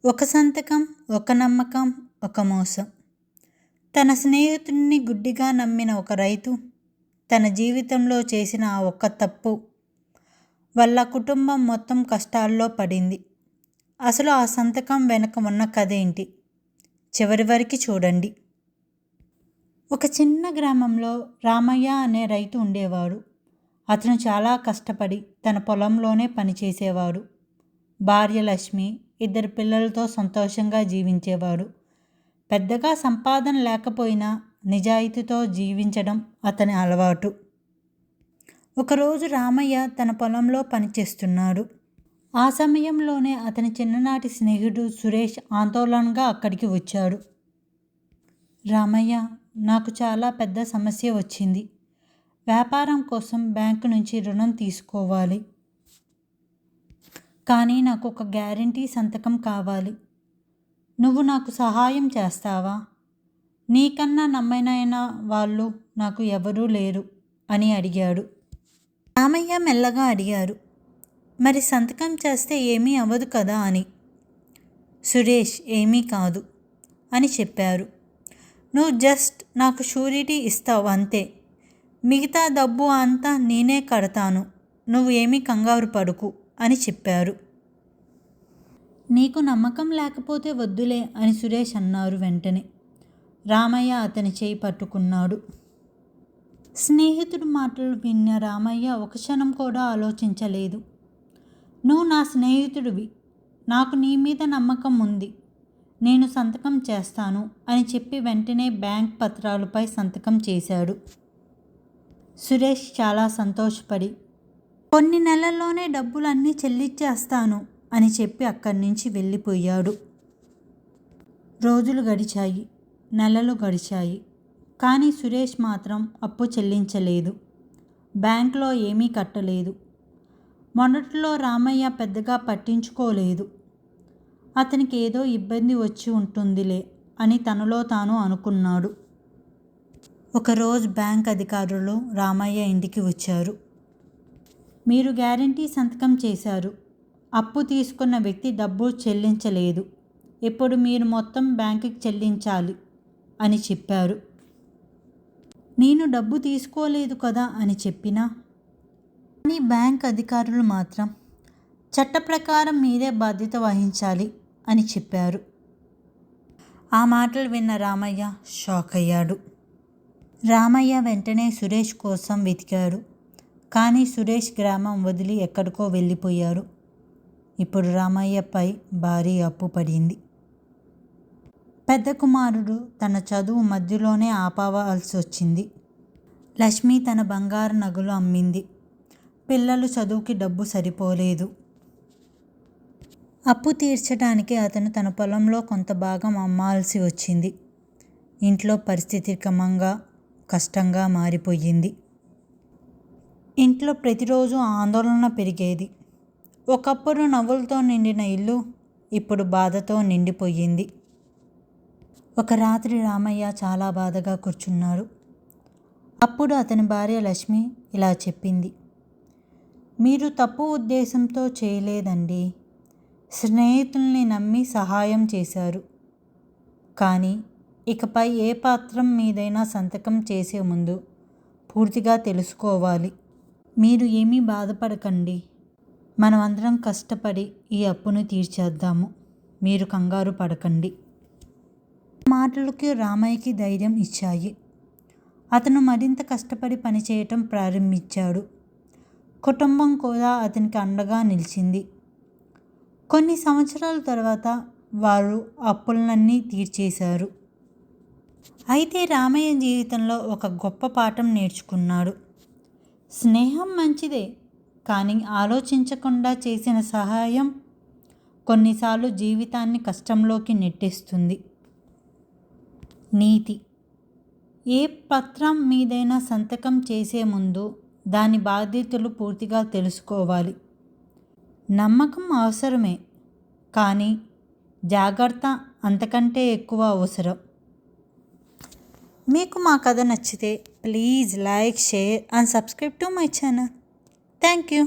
ఒక సంతకం, ఒక నమ్మకం, ఒక మోసం. తన స్నేహితుడిని గుడ్డిగా నమ్మిన ఒక రైతు తన జీవితంలో చేసిన ఆ ఒక్క తప్పు వల్ల కుటుంబం మొత్తం కష్టాల్లో పడింది. అసలు ఆ సంతకం వెనక ఉన్న కథ ఏంటి? చివరి వరకు చూడండి. ఒక చిన్న గ్రామంలో రామయ్య అనే రైతు ఉండేవాడు. అతను చాలా కష్టపడి తన పొలంలోనే పనిచేసేవాడు. భార్య లక్ష్మి, 2 పిల్లలతో సంతోషంగా జీవించేవాడు. పెద్దగా సంపాదన లేకపోయినా నిజాయితీతో జీవించడం అతని అలవాటు. ఒకరోజు రామయ్య తన పొలంలో పనిచేస్తున్నాడు. ఆ సమయంలోనే అతని చిన్ననాటి స్నేహితుడు సురేష్ ఆందోళనగా అక్కడికి వచ్చాడు. రామయ్య, నాకు చాలా పెద్ద సమస్య వచ్చింది. వ్యాపారం కోసం బ్యాంకు నుంచి రుణం తీసుకోవాలి. కానీ నాకు ఒక గ్యారంటీ సంతకం కావాలి. నువ్వు నాకు సహాయం చేస్తావా? నీకన్నా నమ్మనైన వాళ్ళు నాకు ఎవరూ లేరు అని అడిగాడు. రామయ్య మెల్లగా అడిగారు, మరి సంతకం చేస్తే ఏమీ అవ్వదు కదా అని. సురేష్ ఏమీ కాదు అని చెప్పారు. నువ్వు జస్ట్ నాకు షూరిటీ ఇస్తావు అంతే. మిగతా డబ్బు అంతా నేనే కడతాను. నువ్వు ఏమీ కంగారు పడుకు అని చెప్పారు. నీకు నమ్మకం లేకపోతే వద్దులే అని సురేష్ అన్నారు. వెంటనే రామయ్య అతని చేయి పట్టుకున్నాడు. స్నేహితుడు మాటలు విన్న రామయ్య ఒక క్షణం కూడా ఆలోచించలేదు. నువ్వు నా స్నేహితుడివి, నాకు నీ మీద నమ్మకం ఉంది, నేను సంతకం చేస్తాను అని చెప్పి వెంటనే బ్యాంక్ పత్రాలపై సంతకం చేశాడు. సురేష్ చాలా సంతోషపడి కొన్ని నెలల్లోనే డబ్బులన్నీ చెల్లించేస్తాను అని చెప్పి అక్కడి నుంచి వెళ్ళిపోయాడు. రోజులు గడిచాయి, నెలలు గడిచాయి. కానీ సురేష్ మాత్రం అప్పు చెల్లించలేదు. బ్యాంకులో ఏమీ కట్టలేదు. మొదట్లో రామయ్య పెద్దగా పట్టించుకోలేదు. అతనికి ఏదో ఇబ్బంది వచ్చి ఉంటుందిలే అని తనలో తాను అనుకున్నాడు. ఒకరోజు బ్యాంక్ అధికారులు రామయ్య ఇంటికి వచ్చారు. మీరు గ్యారంటీ సంతకం చేశారు. అప్పు తీసుకున్న వ్యక్తి డబ్బు చెల్లించలేదు. ఇప్పుడు మీరు మొత్తం బ్యాంకుకి చెల్లించాలి అని చెప్పారు. నేను డబ్బు తీసుకోలేదు కదా అని చెప్పినా కానీ బ్యాంక్ అధికారులు మాత్రం చట్ట ప్రకారం మీరే బాధ్యత వహించాలి అని చెప్పారు. ఆ మాటలు విన్న రామయ్య షాక్ అయ్యాడు. రామయ్య వెంటనే సురేష్ కోసం వెతికాడు. కానీ సురేష్ గ్రామం వదిలి ఎక్కడికో వెళ్ళిపోయారు. ఇప్పుడు రామయ్యపై భారీ అప్పు పడింది. పెద్ద కుమారుడు తన చదువు మధ్యలోనే ఆపవలసి వచ్చింది. లక్ష్మి తన బంగారు నగలు అమ్మింది. పిల్లలు చదువుకి డబ్బు సరిపోలేదు. అప్పు తీర్చడానికి అతను తన పొలంలో కొంత భాగం అమ్మాల్సి వచ్చింది. ఇంట్లో పరిస్థితి క్రమంగా కష్టంగా మారిపోయింది. ఇంట్లో ప్రతిరోజు ఆందోళన పెరిగేది. ఒకప్పుడు నవ్వులతో నిండిన ఇల్లు ఇప్పుడు బాధతో నిండిపోయింది. ఒక రాత్రి రామయ్య చాలా బాధగా కూర్చున్నాడు. అప్పుడు అతని భార్య లక్ష్మి ఇలా చెప్పింది, మీరు తప్పు ఉద్దేశంతో చేయలేదండి. స్నేహితుల్ని నమ్మి సహాయం చేశారు. కానీ ఇకపై ఏ పత్రం మీదైనా సంతకం చేసే ముందు పూర్తిగా తెలుసుకోవాలి. మీరు ఏమీ బాధపడకండి. మనమందరం కష్టపడి ఈ అప్పును తీర్చేద్దాము. మీరు కంగారు పడకండి. మాటలకి రామయ్యకి ధైర్యం ఇచ్చాయి. అతను మరింత కష్టపడి పనిచేయటం ప్రారంభించాడు. కుటుంబం కూడా అతనికి అండగా నిలిచింది. కొన్ని సంవత్సరాల తర్వాత వారు అప్పులన్నీ తీర్చేశారు. అయితే రామయ్య జీవితంలో ఒక గొప్ప పాఠం నేర్చుకున్నాడు. స్నేహం మంచిదే, కానీ ఆలోచించకుండా చేసిన సహాయం కొన్నిసార్లు జీవితాన్ని కష్టంలోకి నెట్టేస్తుంది. నీతి: ఏ పత్రం మీదైనా సంతకం చేసే ముందు దాని బాధ్యతలు పూర్తిగా తెలుసుకోవాలి. నమ్మకం అవసరమే, కానీ జాగ్రత్త అంతకంటే ఎక్కువ అవసరం. మీకు మా కథ నచ్చితే please like, share and subscribe to my channel. Thank you.